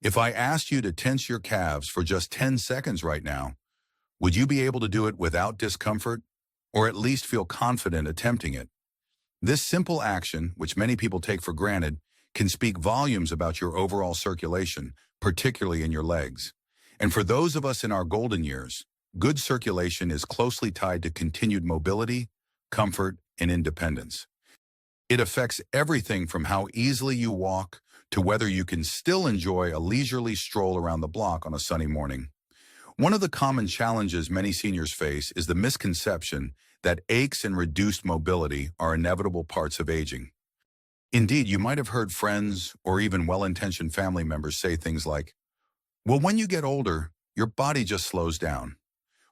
If I asked you to tense your calves for just 10 seconds right now, would you be able to do it without discomfort, or at least feel confident attempting it? This simple action, which many people take for granted, can speak volumes about your overall circulation, particularly in your legs. And for those of us in our golden years, good circulation is closely tied to continued mobility, comfort, and independence. It affects everything from how easily you walk to whether you can still enjoy a leisurely stroll around the block on a sunny morning. One of the common challenges many seniors face is the misconception that aches and reduced mobility are inevitable parts of aging. Indeed, you might have heard friends or even well-intentioned family members say things like, "Well, when you get older, your body just slows down."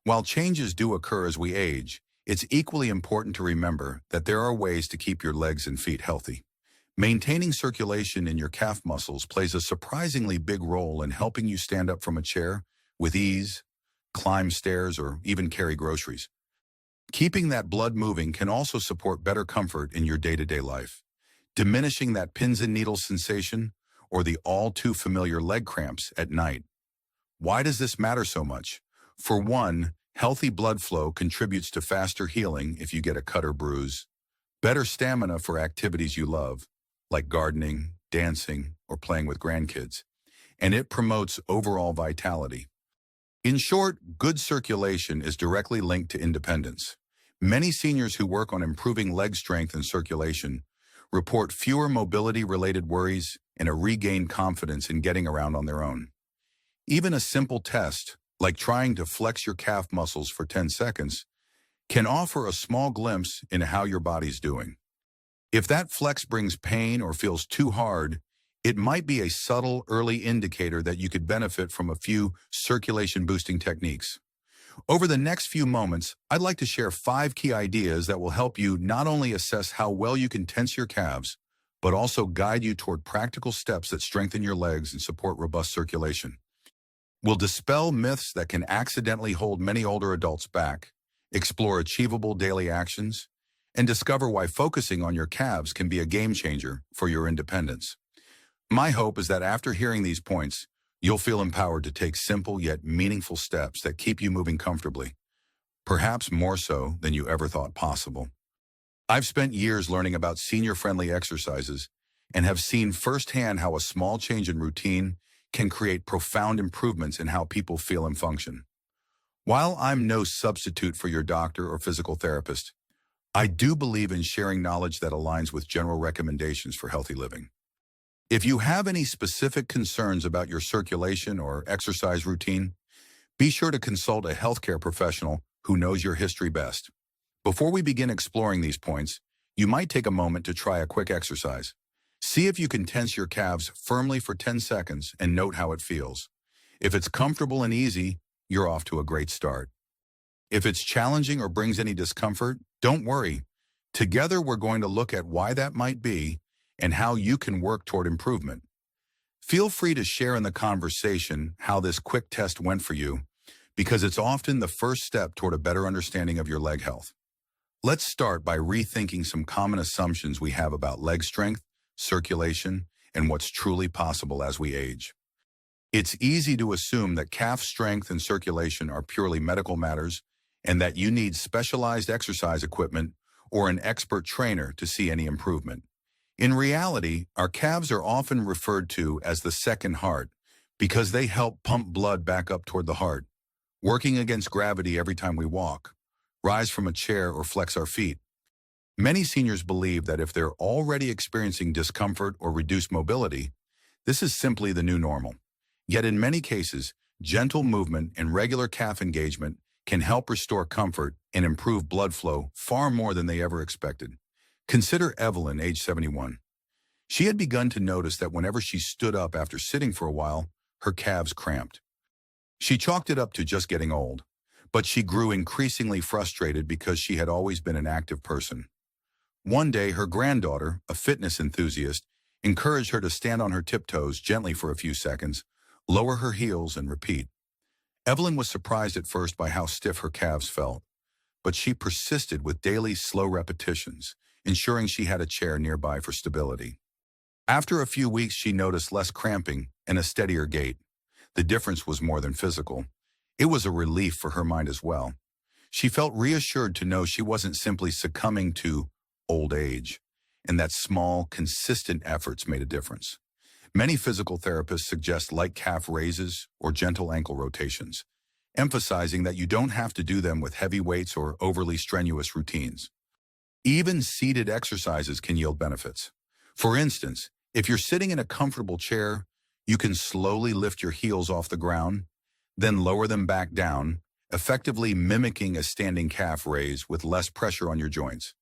While changes do occur as we age, it's equally important to remember that there are ways to keep your legs and feet healthy. Maintaining circulation in your calf muscles plays a surprisingly big role in helping you stand up from a chair with ease, climb stairs, or even carry groceries. Keeping that blood moving can also support better comfort in your day-to-day life, diminishing that pins and needles sensation or the all-too-familiar leg cramps at night. Why does this matter so much? For one, healthy blood flow contributes to faster healing if you get a cut or bruise, better stamina for activities you love, like gardening, dancing, or playing with grandkids, and it promotes overall vitality. In short, good circulation is directly linked to independence. Many seniors who work on improving leg strength and circulation report fewer mobility-related worries and a regained confidence in getting around on their own. Even a simple test, like trying to flex your calf muscles for 10 seconds, can offer a small glimpse into how your body's doing. If that flex brings pain or feels too hard, it might be a subtle early indicator that you could benefit from a few circulation-boosting techniques. Over the next few moments, I'd like to share 5 key ideas that will help you not only assess how well you can tense your calves, but also guide you toward practical steps that strengthen your legs and support robust circulation. We'll dispel myths that can accidentally hold many older adults back, explore achievable daily actions, and discover why focusing on your calves can be a game changer for your independence. My hope is that after hearing these points, you'll feel empowered to take simple yet meaningful steps that keep you moving comfortably, perhaps more so than you ever thought possible. I've spent years learning about senior-friendly exercises and have seen firsthand how a small change in routine can create profound improvements in how people feel and function. While I'm no substitute for your doctor or physical therapist, I do believe in sharing knowledge that aligns with general recommendations for healthy living. If you have any specific concerns about your circulation or exercise routine, be sure to consult a healthcare professional who knows your history best. Before we begin exploring these points, you might take a moment to try a quick exercise. See if you can tense your calves firmly for 10 seconds and note how it feels. If it's comfortable and easy, you're off to a great start. If it's challenging or brings any discomfort, don't worry. Together, we're going to look at why that might be and how you can work toward improvement. Feel free to share in the conversation how this quick test went for you, because it's often the first step toward a better understanding of your leg health. Let's start by rethinking some common assumptions we have about leg strength, circulation, and what's truly possible as we age. It's easy to assume that calf strength and circulation are purely medical matters and that you need specialized exercise equipment or an expert trainer to see any improvement. In reality, our calves are often referred to as the second heart because they help pump blood back up toward the heart, working against gravity every time we walk, rise from a chair, or flex our feet. Many seniors believe that if they're already experiencing discomfort or reduced mobility, this is simply the new normal. Yet in many cases, gentle movement and regular calf engagement can help restore comfort and improve blood flow far more than they ever expected. Consider Evelyn, age 71. She had begun to notice that whenever she stood up after sitting for a while, her calves cramped. She chalked it up to just getting old, but she grew increasingly frustrated because she had always been an active person. One day, her granddaughter, a fitness enthusiast, encouraged her to stand on her tiptoes gently for a few seconds, lower her heels, and repeat. Evelyn was surprised at first by how stiff her calves felt, but she persisted with daily slow repetitions, ensuring she had a chair nearby for stability. After a few weeks, she noticed less cramping and a steadier gait. The difference was more than physical. It was a relief for her mind as well. She felt reassured to know she wasn't simply succumbing to old age, and that small, consistent efforts made a difference. Many physical therapists suggest light calf raises or gentle ankle rotations, emphasizing that you don't have to do them with heavy weights or overly strenuous routines. Even seated exercises can yield benefits. For instance, if you're sitting in a comfortable chair, you can slowly lift your heels off the ground, then lower them back down, effectively mimicking a standing calf raise with less pressure on your joints.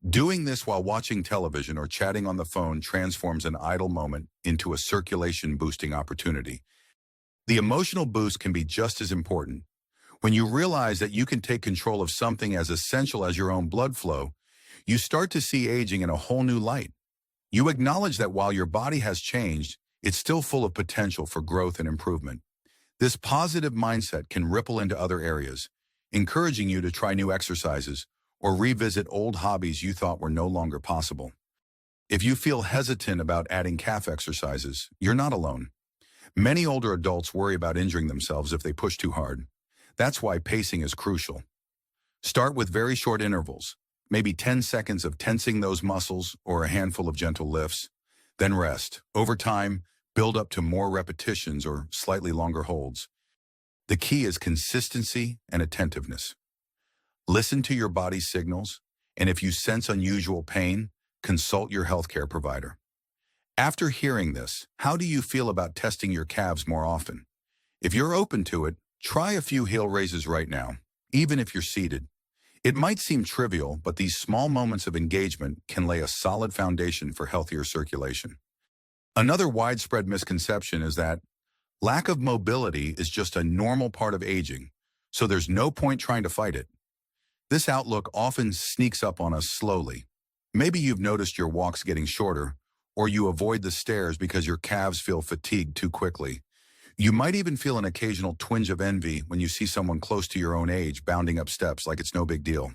Doing this while watching television or chatting on the phone transforms an idle moment into a circulation-boosting opportunity. The emotional boost can be just as important. When you realize that you can take control of something as essential as your own blood flow, you start to see aging in a whole new light. You acknowledge that while your body has changed, it's still full of potential for growth and improvement. This positive mindset can ripple into other areas, encouraging you to try new exercises or revisit old hobbies you thought were no longer possible. If you feel hesitant about adding calf exercises, you're not alone. Many older adults worry about injuring themselves if they push too hard. That's why pacing is crucial. Start with very short intervals, maybe 10 seconds of tensing those muscles or a handful of gentle lifts. Then rest. Over time, build up to more repetitions or slightly longer holds. The key is consistency and attentiveness. Listen to your body's signals, and if you sense unusual pain, consult your healthcare provider. After hearing this, how do you feel about testing your calves more often? If you're open to it, try a few heel raises right now, even if you're seated. It might seem trivial, but these small moments of engagement can lay a solid foundation for healthier circulation. Another widespread misconception is that lack of mobility is just a normal part of aging, so there's no point trying to fight it. This outlook often sneaks up on us slowly. Maybe you've noticed your walks getting shorter, or you avoid the stairs because your calves feel fatigued too quickly. You might even feel an occasional twinge of envy when you see someone close to your own age bounding up steps like it's no big deal.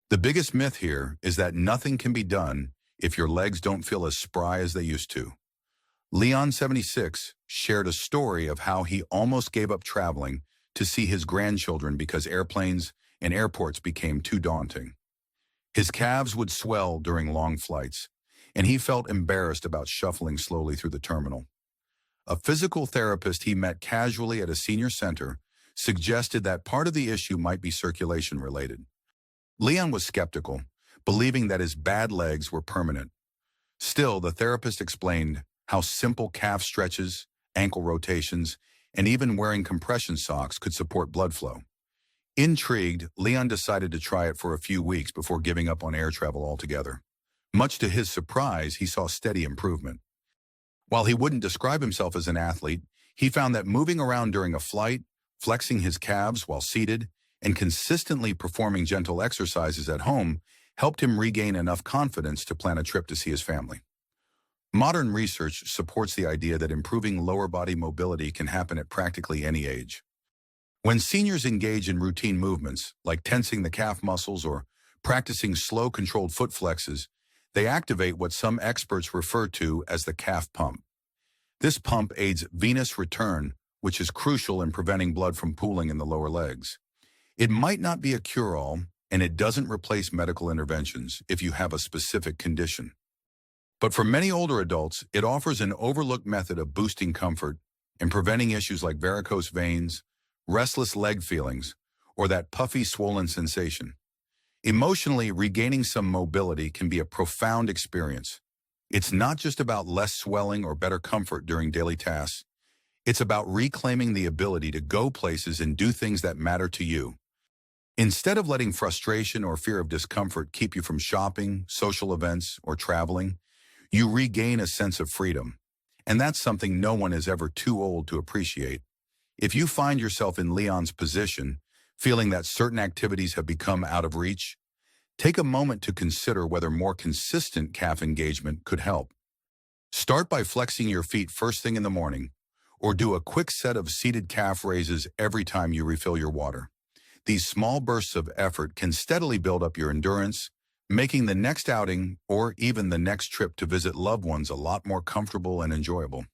The biggest myth here is that nothing can be done if your legs don't feel as spry as they used to. Leon, 76, shared a story of how he almost gave up traveling to see his grandchildren because airplanes and airports became too daunting. His calves would swell during long flights, and he felt embarrassed about shuffling slowly through the terminal. A physical therapist he met casually at a senior center suggested that part of the issue might be circulation related. Leon was skeptical, believing that his bad legs were permanent. Still, the therapist explained how simple calf stretches, ankle rotations, and even wearing compression socks could support blood flow. Intrigued, Leon decided to try it for a few weeks before giving up on air travel altogether. Much to his surprise, he saw steady improvement. While he wouldn't describe himself as an athlete, he found that moving around during a flight, flexing his calves while seated, and consistently performing gentle exercises at home helped him regain enough confidence to plan a trip to see his family. Modern research supports the idea that improving lower body mobility can happen at practically any age. When seniors engage in routine movements, like tensing the calf muscles or practicing slow, controlled foot flexes, they activate what some experts refer to as the calf pump. This pump aids venous return, which is crucial in preventing blood from pooling in the lower legs. It might not be a cure-all, and it doesn't replace medical interventions if you have a specific condition. But for many older adults, it offers an overlooked method of boosting comfort and preventing issues like varicose veins, restless leg feelings, or that puffy, swollen sensation. Emotionally, regaining some mobility can be a profound experience. It's not just about less swelling or better comfort during daily tasks. It's about reclaiming the ability to go places and do things that matter to you. Instead of letting frustration or fear of discomfort keep you from shopping, social events, or traveling, you regain a sense of freedom. And that's something no one is ever too old to appreciate. If you find yourself in Leon's position, feeling that certain activities have become out of reach, take a moment to consider whether more consistent calf engagement could help. Start by flexing your feet first thing in the morning, or do a quick set of seated calf raises every time you refill your water. These small bursts of effort can steadily build up your endurance, making the next outing or even the next trip to visit loved ones a lot more comfortable and enjoyable.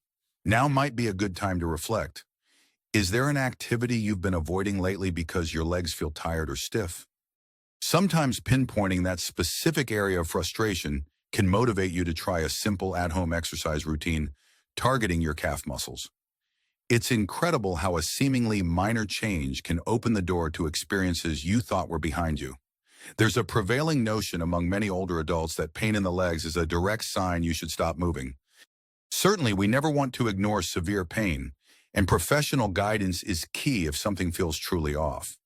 Now might be a good time to reflect. Is there an activity you've been avoiding lately because your legs feel tired or stiff? Sometimes pinpointing that specific area of frustration can motivate you to try a simple at-home exercise routine targeting your calf muscles. It's incredible how a seemingly minor change can open the door to experiences you thought were behind you. There's a prevailing notion among many older adults that pain in the legs is a direct sign you should stop moving. Certainly, we never want to ignore severe pain, and professional guidance is key if something feels truly off.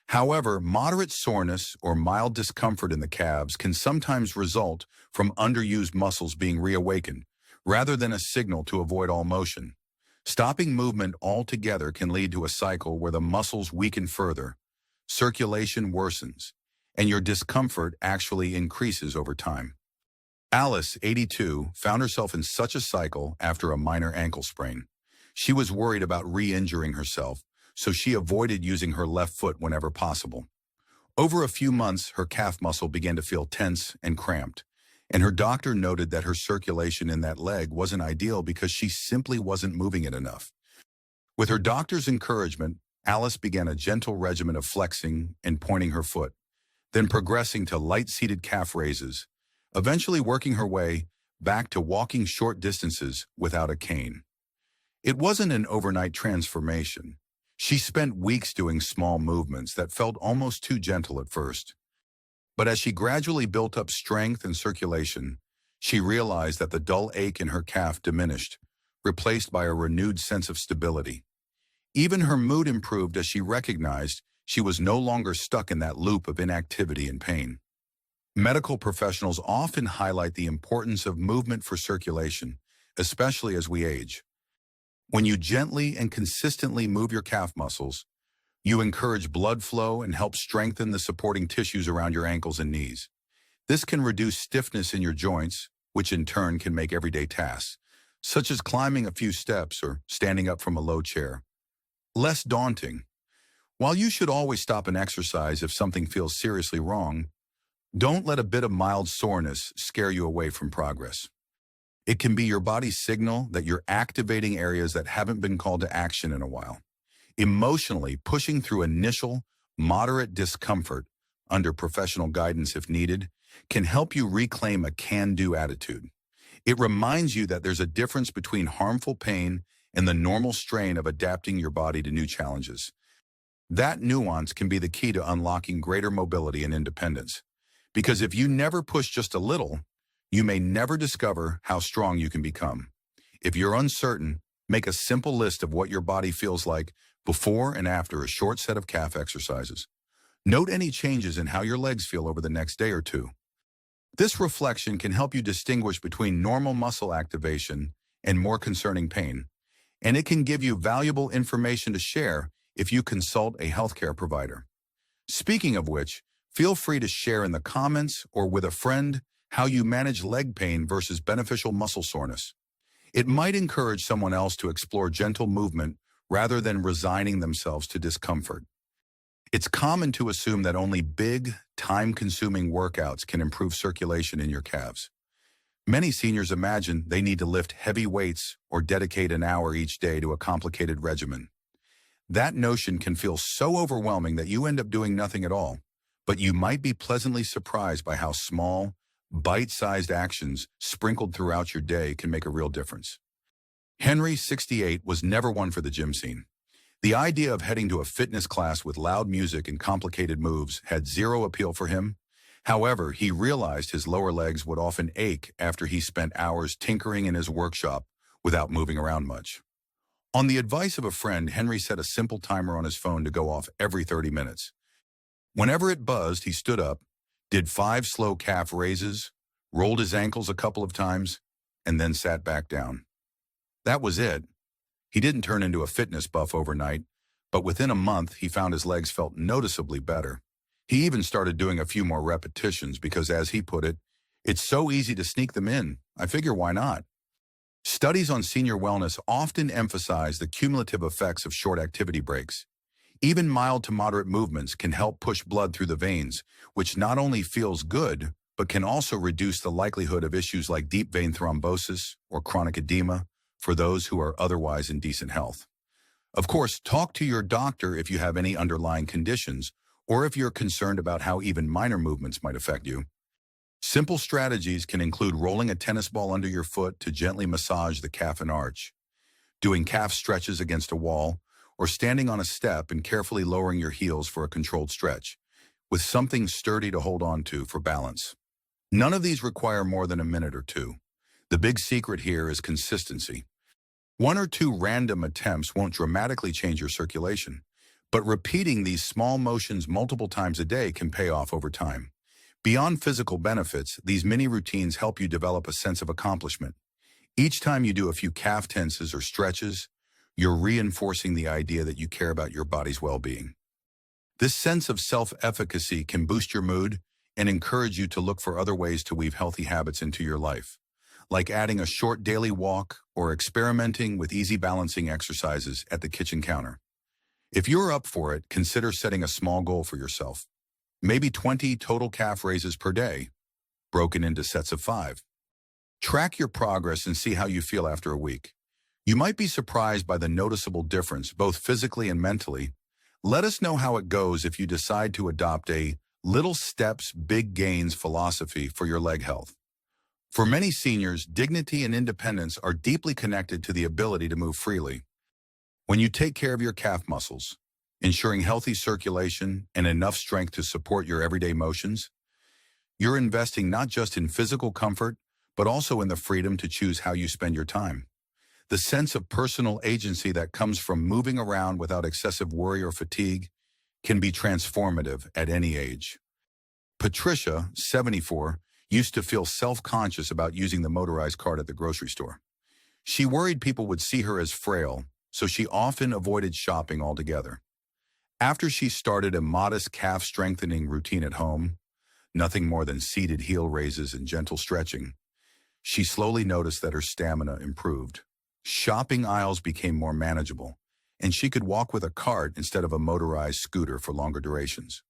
However, moderate soreness or mild discomfort in the calves can sometimes result from underused muscles being reawakened, rather than a signal to avoid all motion. Stopping movement altogether can lead to a cycle where the muscles weaken further, circulation worsens, and your discomfort actually increases over time. Alice, 82, found herself in such a cycle after a minor ankle sprain. She was worried about re-injuring herself, so she avoided using her left foot whenever possible. Over a few months, her calf muscle began to feel tense and cramped, and her doctor noted that her circulation in that leg wasn't ideal because she simply wasn't moving it enough. With her doctor's encouragement, Alice began a gentle regimen of flexing and pointing her foot, then progressing to light-seated calf raises, eventually working her way back to walking short distances without a cane. It wasn't an overnight transformation. She spent weeks doing small movements that felt almost too gentle at first. But as she gradually built up strength and circulation, she realized that the dull ache in her calf diminished, replaced by a renewed sense of stability. Even her mood improved as she recognized she was no longer stuck in that loop of inactivity and pain. Medical professionals often highlight the importance of movement for circulation, especially as we age. When you gently and consistently move your calf muscles, you encourage blood flow and help strengthen the supporting tissues around your ankles and knees. This can reduce stiffness in your joints, which in turn can make everyday tasks, such as climbing a few steps or standing up from a low chair, less daunting. While you should always stop an exercise if something feels seriously wrong, don't let a bit of mild soreness scare you away from progress. It can be your body's signal that you're activating areas that haven't been called to action in a while. Emotionally, pushing through initial, moderate discomfort under professional guidance if needed can help you reclaim a can-do attitude. It reminds you that there's a difference between harmful pain and the normal strain of adapting your body to new challenges. That nuance can be the key to unlocking greater mobility and independence. Because if you never push just a little, you may never discover how strong you can become. If you're uncertain, make a simple list of what your body feels like before and after a short set of calf exercises. Note any changes in how your legs feel over the next day or two. This reflection can help you distinguish between normal muscle activation and more concerning pain, and it can give you valuable information to share if you consult a healthcare provider. Speaking of which, feel free to share in the comments or with a friend how you manage leg pain versus beneficial muscle soreness. It might encourage someone else to explore gentle movement rather than resigning themselves to discomfort. It's common to assume that only big, time-consuming workouts can improve circulation in your calves. Many seniors imagine they need to lift heavy weights or dedicate an hour each day to a complicated regimen. That notion can feel so overwhelming that you end up doing nothing at all, but you might be pleasantly surprised by how small, bite-sized actions sprinkled throughout your day can make a real difference. Henry, 68, was never one for the gym scene. The idea of heading to a fitness class with loud music and complicated moves had zero appeal for him. However, he realized his lower legs would often ache after he spent hours tinkering in his workshop without moving around much. On the advice of a friend, Henry set a simple timer on his phone to go off every 30 minutes. Whenever it buzzed, he stood up, did 5 slow calf raises, rolled his ankles a couple of times, and then sat back down. That was it. He didn't turn into a fitness buff overnight, but within a month, he found his legs felt noticeably better. He even started doing a few more repetitions because, as he put it, it's so easy to sneak them in. I figure why not? Studies on senior wellness often emphasize the cumulative effects of short activity breaks. Even mild to moderate movements can help push blood through the veins, which not only feels good, but can also reduce the likelihood of issues like deep vein thrombosis or chronic edema for those who are otherwise in decent health. Of course, talk to your doctor if you have any underlying conditions or if you're concerned about how even minor movements might affect you. Simple strategies can include rolling a tennis ball under your foot to gently massage the calf and arch, doing calf stretches against a wall, or standing on a step and carefully lowering your heels for a controlled stretch, with something sturdy to hold on to for balance. None of these require more than a minute or two. The big secret here is consistency. One or two random attempts won't dramatically change your circulation, but repeating these small motions multiple times a day can pay off over time. Beyond physical benefits, these mini routines help you develop a sense of accomplishment. Each time you do a few calf tenses or stretches, you're reinforcing the idea that you care about your body's well-being. This sense of self-efficacy can boost your mood and encourage you to look for other ways to weave healthy habits into your life, like adding a short daily walk or experimenting with easy balancing exercises at the kitchen counter. If you're up for it, consider setting a small goal for yourself. Maybe 20 total calf raises per day, broken into sets of 5. Track your progress and see how you feel after a week. You might be surprised by the noticeable difference, both physically and mentally. Let us know how it goes if you decide to adopt a little steps, big gains philosophy for your leg health. For many seniors, dignity and independence are deeply connected to the ability to move freely. When you take care of your calf muscles, ensuring healthy circulation and enough strength to support your everyday motions, you're investing not just in physical comfort, but also in the freedom to choose how you spend your time. The sense of personal agency that comes from moving around without excessive worry or fatigue can be transformative at any age. Patricia, 74, used to feel self-conscious about using the motorized cart at the grocery store. She worried people would see her as frail, so she often avoided shopping altogether. After she started a modest calf strengthening routine at home, nothing more than seated heel raises and gentle stretching, she slowly noticed that her stamina improved. Shopping aisles became more manageable, and she could walk with a cart instead of a motorized scooter for longer durations.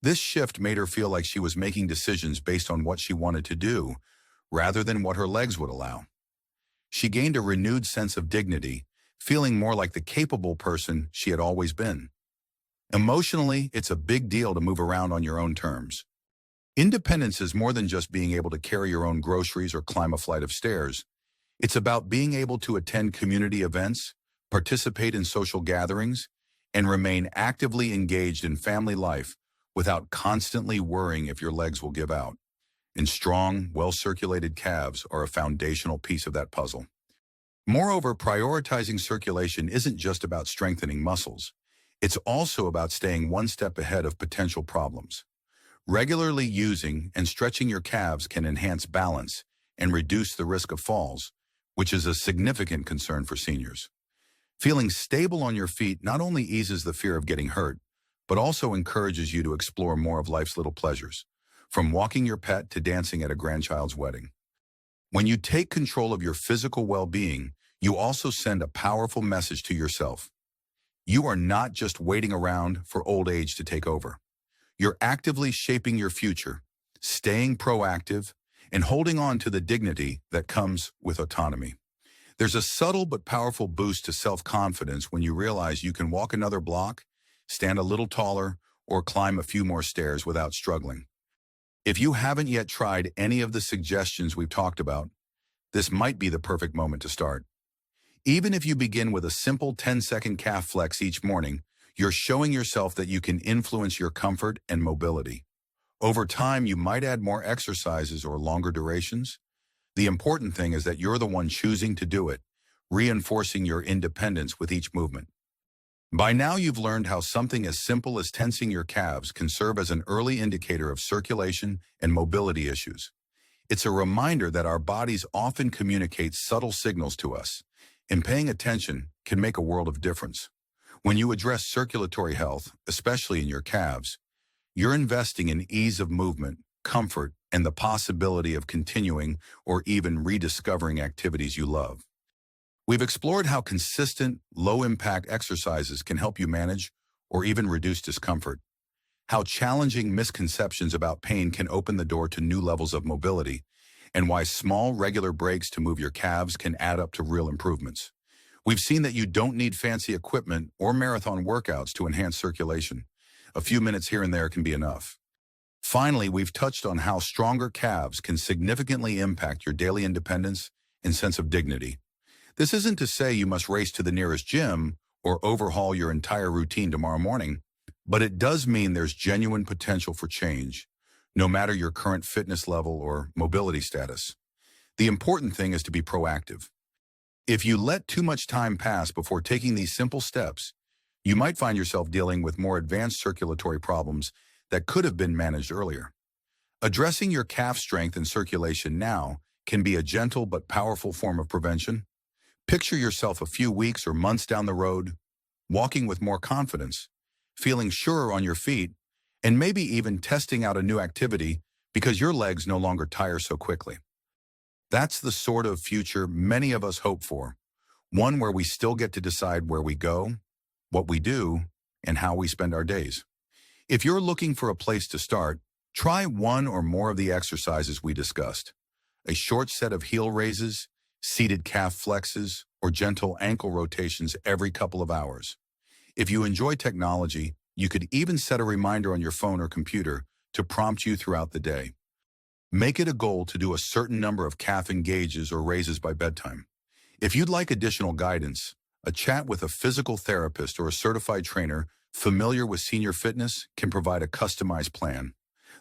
This shift made her feel like she was making decisions based on what she wanted to do, rather than what her legs would allow. She gained a renewed sense of dignity, feeling more like the capable person she had always been. Emotionally, it's a big deal to move around on your own terms. Independence is more than just being able to carry your own groceries or climb a flight of stairs. It's about being able to attend community events, participate in social gatherings, and remain actively engaged in family life without constantly worrying if your legs will give out. And strong, well-circulated calves are a foundational piece of that puzzle. Moreover, prioritizing circulation isn't just about strengthening muscles. It's also about staying one step ahead of potential problems. Regularly using and stretching your calves can enhance balance and reduce the risk of falls, which is a significant concern for seniors. Feeling stable on your feet not only eases the fear of getting hurt, but also encourages you to explore more of life's little pleasures, from walking your pet to dancing at a grandchild's wedding. When you take control of your physical well-being, you also send a powerful message to yourself. You are not just waiting around for old age to take over. You're actively shaping your future, staying proactive, and holding on to the dignity that comes with autonomy. There's a subtle but powerful boost to self-confidence when you realize you can walk another block, stand a little taller, or climb a few more stairs without struggling. If you haven't yet tried any of the suggestions we've talked about, this might be the perfect moment to start. Even if you begin with a simple 10-second calf flex each morning, you're showing yourself that you can influence your comfort and mobility. Over time, you might add more exercises or longer durations. The important thing is that you're the one choosing to do it, reinforcing your independence with each movement. By now, you've learned how something as simple as tensing your calves can serve as an early indicator of circulation and mobility issues. It's a reminder that our bodies often communicate subtle signals to us, and paying attention can make a world of difference. When you address circulatory health, especially in your calves, you're investing in ease of movement, comfort, and the possibility of continuing or even rediscovering activities you love. We've explored how consistent, low-impact exercises can help you manage or even reduce discomfort, how challenging misconceptions about pain can open the door to new levels of mobility, and why small, regular breaks to move your calves can add up to real improvements. We've seen that you don't need fancy equipment or marathon workouts to enhance circulation. A few minutes here and there can be enough. Finally, we've touched on how stronger calves can significantly impact your daily independence and sense of dignity. This isn't to say you must race to the nearest gym or overhaul your entire routine tomorrow morning, but it does mean there's genuine potential for change, no matter your current fitness level or mobility status. The important thing is to be proactive. If you let too much time pass before taking these simple steps, you might find yourself dealing with more advanced circulatory problems that could have been managed earlier. Addressing your calf strength and circulation now can be a gentle but powerful form of prevention. Picture yourself a few weeks or months down the road, walking with more confidence, feeling surer on your feet, and maybe even testing out a new activity because your legs no longer tire so quickly. That's the sort of future many of us hope for, one where we still get to decide where we go, what we do, and how we spend our days. If you're looking for a place to start, try one or more of the exercises we discussed. A short set of heel raises, seated calf flexes, or gentle ankle rotations every couple of hours. If you enjoy technology, you could even set a reminder on your phone or computer to prompt you throughout the day. Make it a goal to do a certain number of calf engages or raises by bedtime. If you'd like additional guidance, a chat with a physical therapist or a certified trainer familiar with senior fitness can provide a customized plan.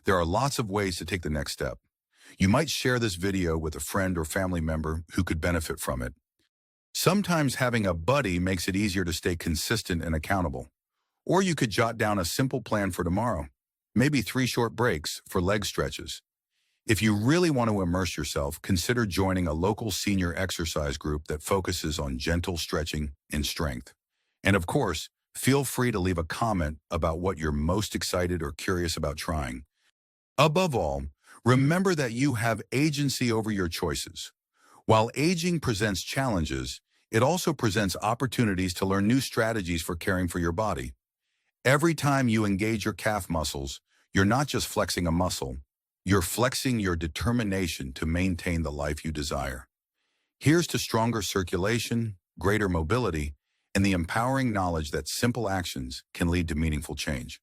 There are lots of ways to take the next step. You might share this video with a friend or family member who could benefit from it. Sometimes having a buddy makes it easier to stay consistent and accountable. Or you could jot down a simple plan for tomorrow, maybe 3 short breaks for leg stretches. If you really want to immerse yourself, consider joining a local senior exercise group that focuses on gentle stretching and strength. And of course, feel free to leave a comment about what you're most excited or curious about trying. Above all, remember that you have agency over your choices. While aging presents challenges, it also presents opportunities to learn new strategies for caring for your body. Every time you engage your calf muscles, you're not just flexing a muscle, you're flexing your determination to maintain the life you desire. Here's to stronger circulation, greater mobility, and the empowering knowledge that simple actions can lead to meaningful change.